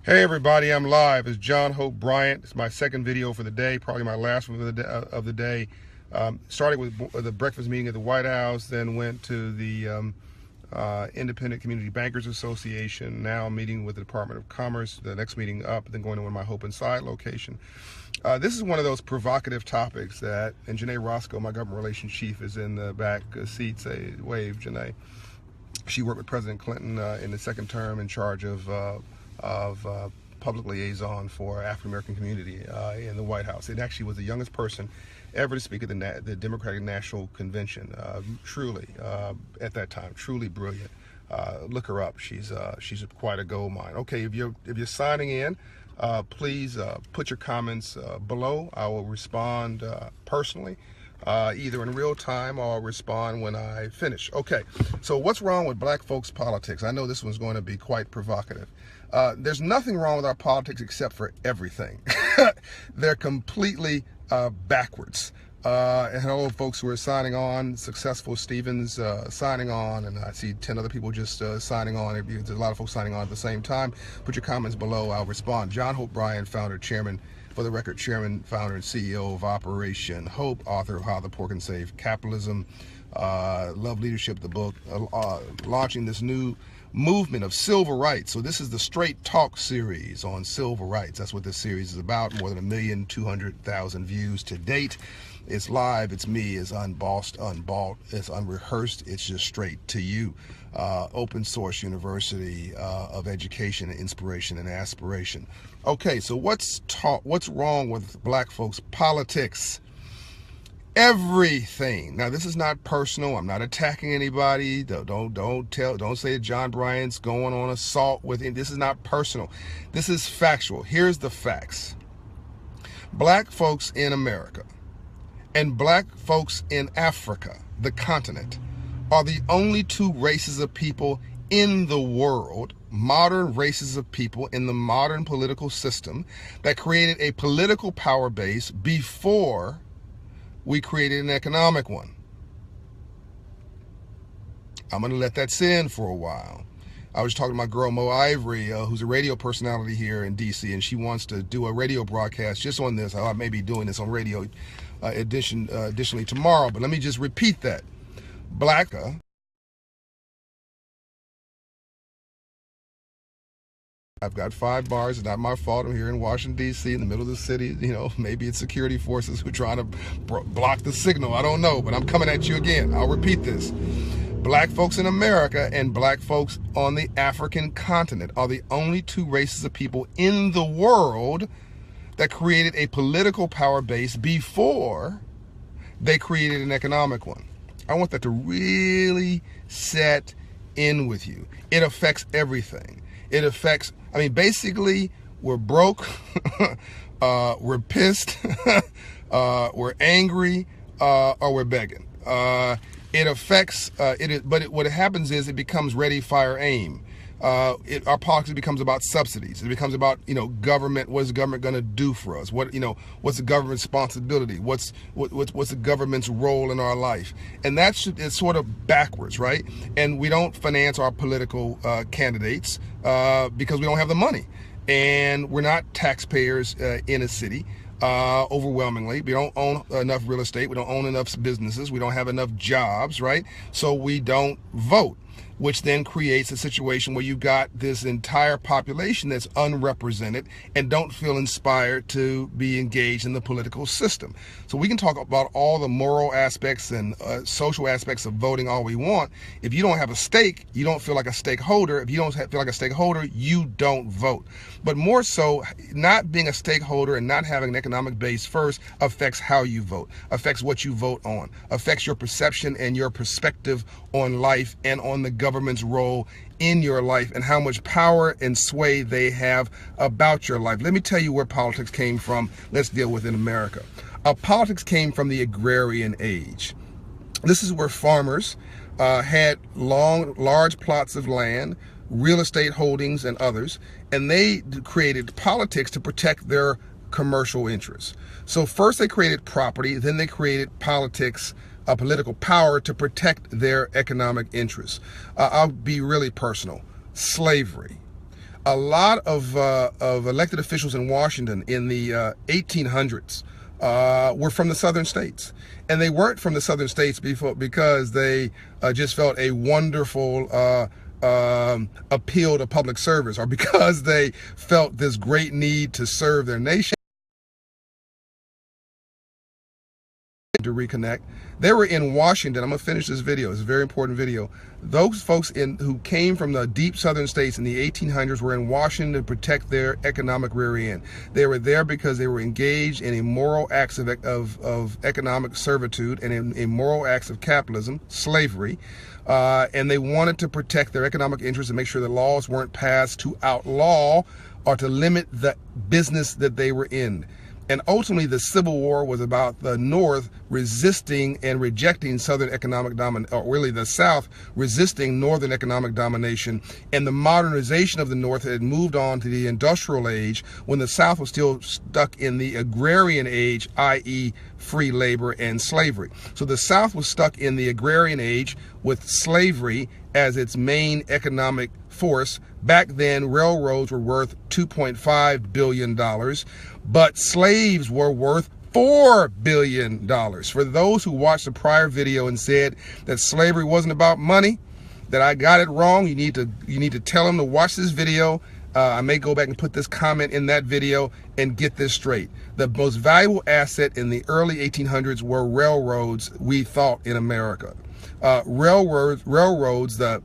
Hey everybody, I'm live. It's John Hope Bryant. It's my second video for the day, probably my last one of the day. Started with the breakfast meeting at the White House, then went to the Independent Community Bankers Association. Now I'm meeting with the Department of Commerce, the next meeting up, then going to one of my Hope Inside location. This is one of those provocative topics that, and Janae Roscoe, my government relations chief, is in the back seat. Say, wave, Janae. She worked with President Clinton in the second term in charge of public liaison for African-American community in the White House. It actually was the youngest person ever to speak at the Democratic National Convention. Truly, at that time, truly brilliant. Look her up. She's quite a gold mine. Okay, if you're signing in, please put your comments below. I will respond personally. Either in real time or I'll respond when I finish. Okay, so what's wrong with black folks' politics? I know this one's going to be quite provocative. There's nothing wrong with our politics except for everything. They're completely backwards. And hello, folks who are signing on. Successful Stevens signing on, and I see 10 other people just signing on. There's a lot of folks signing on at the same time. Put your comments below. I'll respond. John Hope Bryant, founder, chairman, for the record, chairman, founder, and CEO of Operation Hope, author of How the Poor Can Save Capitalism, Love Leadership, the book, launching this new movement of civil rights. So this is the Straight Talk series on civil rights. That's what this series is about. More than 1,200,000 views to date. It's live, it's me, it's unbossed, unbought, it's unrehearsed, it's just straight to you. Open source university of education and inspiration and aspiration. Okay, so what's wrong with black folks' politics? Everything. Now, this is not personal. I'm not attacking anybody. Don't say that John Bryant's going on assault with him. This is not personal. This is factual. Here's the facts. Black folks in America and black folks in Africa, the continent, are the only two races of people in the world, modern races of people in the modern political system, that created a political power base before we created an economic one. I'm going to let that sit in for a while. I was talking to my girl Mo Ivory, who's a radio personality here in DC, and she wants to do a radio broadcast just on this. I may be doing this on radio additionally tomorrow, but let me just repeat that. I've got 5 bars. It's not my fault. I'm here in Washington, D.C., in the middle of the city. You know, maybe it's security forces who are trying to block the signal. I don't know, but I'm coming at you again. I'll repeat this. Black folks in America and black folks on the African continent are the only two races of people in the world that created a political power base before they created an economic one. I want that to really set in with you. It affects everything. It affects, I mean, basically, we're broke, we're pissed, we're angry, or we're begging. It affects, what happens is it becomes ready, fire, aim. Our politics becomes about subsidies. It becomes about, government. What is the government going to do for us? What's the government's responsibility? What's the government's role in our life? And that's it's sort of backwards, right? And we don't finance our political candidates because we don't have the money, and we're not taxpayers in a city. Overwhelmingly, we don't own enough real estate. We don't own enough businesses. We don't have enough jobs, right? So we don't vote, which then creates a situation where you've got this entire population that's unrepresented and don't feel inspired to be engaged in the political system. So we can talk about all the moral aspects and social aspects of voting all we want. If you don't have a stake, you don't feel like a stakeholder. If you don't feel like a stakeholder, you don't vote. But more so, not being a stakeholder and not having an economic base first affects how you vote, affects what you vote on, affects your perception and your perspective on life and on the government's role in your life and how much power and sway they have about your life. Let me tell you where politics came from. Let's deal with it in America. Politics came from the agrarian age. This is where farmers had large plots of land, real estate holdings and others, and they created politics to protect their commercial interests. So first they created property, then they created politics, political power to protect their economic interests. I'll be really personal. Slavery. a lot of elected officials in Washington in the 1800s were from the southern states. And they weren't from the southern states because they just felt a wonderful appeal to public service, or because they felt this great need to serve their nation, to reconnect. They were in Washington. I'm gonna finish this video. It's a very important video. Those folks who came from the deep southern states in the 1800s were in Washington to protect their economic rear end. They were there because they were engaged in immoral acts of economic servitude and in immoral acts of capitalism, slavery, and they wanted to protect their economic interests and make sure the laws weren't passed to outlaw or to limit the business that they were in. And ultimately, the Civil War was about the North resisting and rejecting Southern economic domination, or really the South resisting Northern economic domination. And the modernization of the North had moved on to the industrial age, when the South was still stuck in the agrarian age, i.e. free labor and slavery. So the South was stuck in the agrarian age with slavery as its main economic force. Back then, railroads were worth $2.5 billion, but slaves were worth $4 billion. For those who watched the prior video and said that slavery wasn't about money, that I got it wrong, you need to tell them to watch this video. I may go back and put this comment in that video and get this straight. The most valuable asset in the early 1800s were railroads, we thought, in America. Railroads, the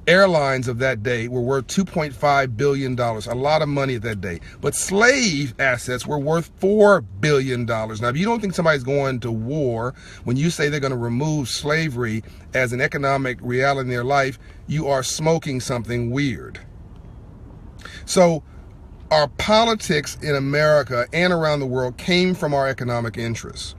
airlines of that day, were worth $2.5 billion, a lot of money at that day. But slave assets were worth $4 billion. Now, if you don't think somebody's going to war when you say they're going to remove slavery as an economic reality in their life, you are smoking something weird. So our politics in America and around the world came from our economic interests.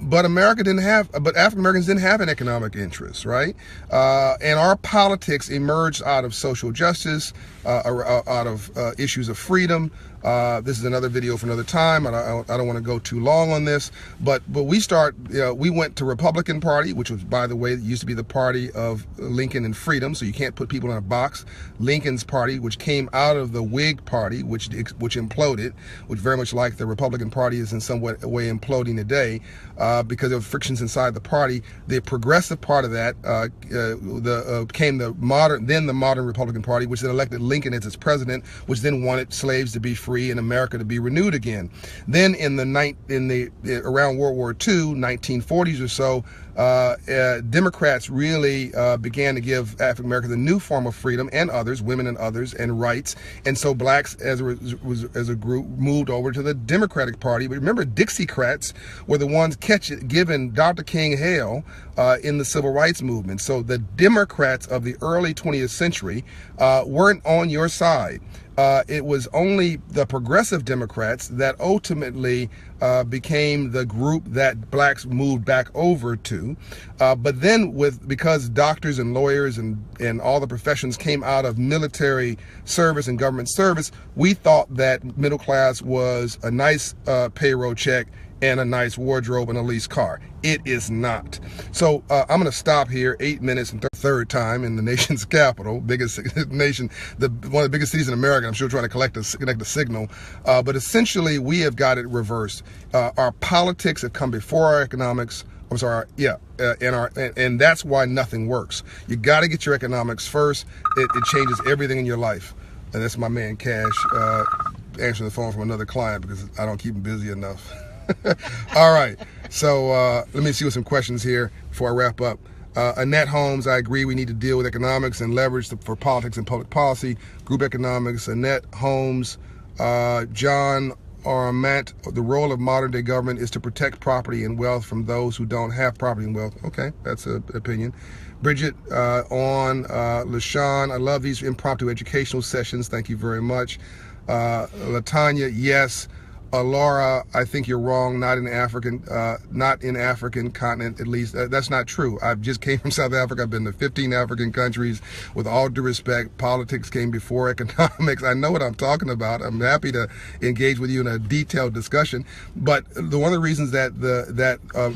But African Americans didn't have an economic interest, right? And our politics emerged out of social justice, out of issues of freedom. This is another video for another time. I don't want to go too long on this, but we went to Republican Party, which was, by the way, used to be the party of Lincoln and freedom. So you can't put people in a box. Lincoln's party, which came out of the Whig Party, which imploded, which very much like the Republican Party is in some way imploding today, because of frictions inside the party. The progressive part of that became the modern Republican Party, which then elected Lincoln as its president, which then wanted slaves to be free and America to be renewed again. Then around World War II, 1940s or so, Democrats really began to give African Americans a new form of freedom, and others, women and others, and rights. And so blacks as a group moved over to the Democratic Party. But remember, Dixiecrats were the ones giving Dr. King hell in the civil rights movement. So the Democrats of the early 20th century weren't on your side. It was only the progressive Democrats that ultimately became the group that blacks moved back over to. But then because doctors and lawyers and all the professions came out of military service and government service, we thought that middle class was a nice payroll check and a nice wardrobe and a leased car. It is not. So I'm going to stop here. 8 minutes and third time in the nation's capital, biggest nation, one of the biggest cities in America. I'm sure trying to connect the signal. But essentially, we have got it reversed. Our politics have come before our economics. I'm sorry, yeah, and that's why nothing works. You got to get your economics first. It changes everything in your life. And that's my man Cash answering the phone from another client because I don't keep him busy enough. All right, so let me see what some questions here before I wrap up. Annette Holmes, I agree we need to deal with economics and leverage for politics and public policy. Group economics. Annette Holmes, John Armant, the role of modern day government is to protect property and wealth from those who don't have property and wealth. Okay, that's an opinion. Bridget LaShawn, I love these impromptu educational sessions. Thank you very much. Latanya, yes. Laura, I think you're wrong. Not in African continent, at least. That's not true. I just came from South Africa. I've been to 15 African countries. With all due respect, politics came before economics. I know what I'm talking about. I'm happy to engage with you in a detailed discussion. But one of the reasons that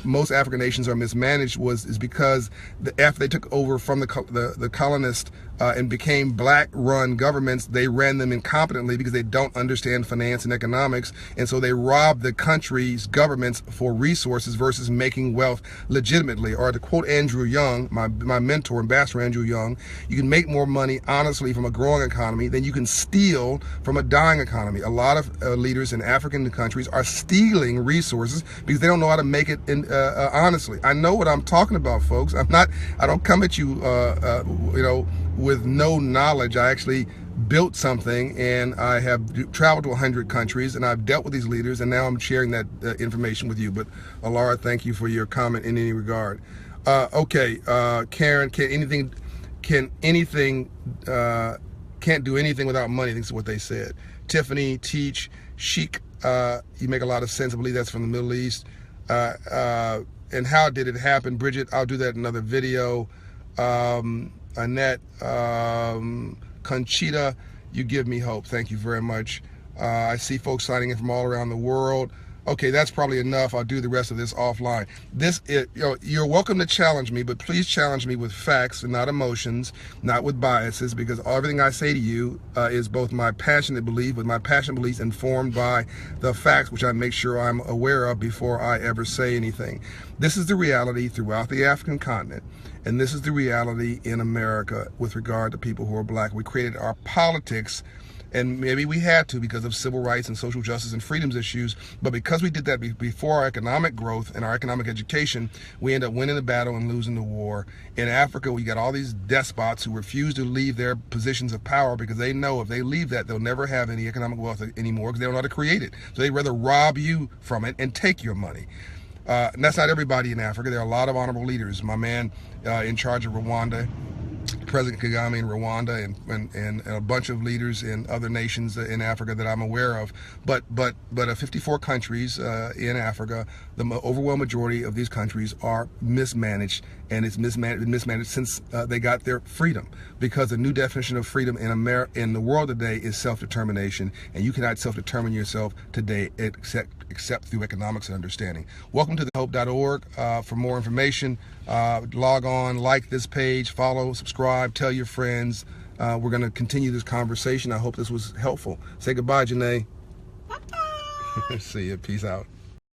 most African nations are mismanaged is because after they took over from the colonists and became black-run governments, they ran them incompetently because they don't understand finance and economics, and so they rob the country's governments for resources versus making wealth legitimately. Or to quote Andrew Young, my mentor, Ambassador Andrew Young, you can make more money honestly from a growing economy than you can steal from a dying economy. A lot of leaders in African countries are stealing resources because they don't know how to make it honestly. I know what I'm talking about, folks. I don't come at you, with no knowledge. I actually built something, and I have traveled to 100 countries, and I've dealt with these leaders, and now I'm sharing that information with you. But Alara, thank you for your comment in any regard. Okay, Karen, can't do anything without money, I think is what they said. Tiffany, Teach, Sheik, you make a lot of sense. I believe that's from the Middle East. And how did it happen? Bridget, I'll do that in another video. Annette, Conchita, you give me hope. Thank you very much. I see folks signing in from all around the world. Okay, that's probably enough. I'll do the rest of this offline. You're welcome to challenge me, but please challenge me with facts and not emotions, not with biases, because everything I say to you is both my passionate belief, but my passionate beliefs informed by the facts, which I make sure I'm aware of before I ever say anything. This is the reality throughout the African continent, and this is the reality in America with regard to people who are black. We created our politics, and maybe we had to because of civil rights and social justice and freedoms issues, but because we did that before our economic growth and our economic education, we end up winning the battle and losing the war. In Africa, we got all these despots who refuse to leave their positions of power because they know if they leave that, they'll never have any economic wealth anymore because they don't know how to create it. So they'd rather rob you from it and take your money. And that's not everybody in Africa. There are a lot of honorable leaders. My man in charge of Rwanda, President Kagame in Rwanda, and a bunch of leaders in other nations in Africa that I'm aware of. But 54 countries in Africa, the overwhelming majority of these countries are mismanaged, and it's mismanaged since they got their freedom. Because the new definition of freedom in the world today is self-determination, and you cannot self-determine yourself today except through economics and understanding. Welcome to thehope.org. For more information, log on, like this page, follow, subscribe, tell your friends. We're going to continue this conversation. I hope this was helpful. Say goodbye, Janae. Bye-bye. See you. Peace out.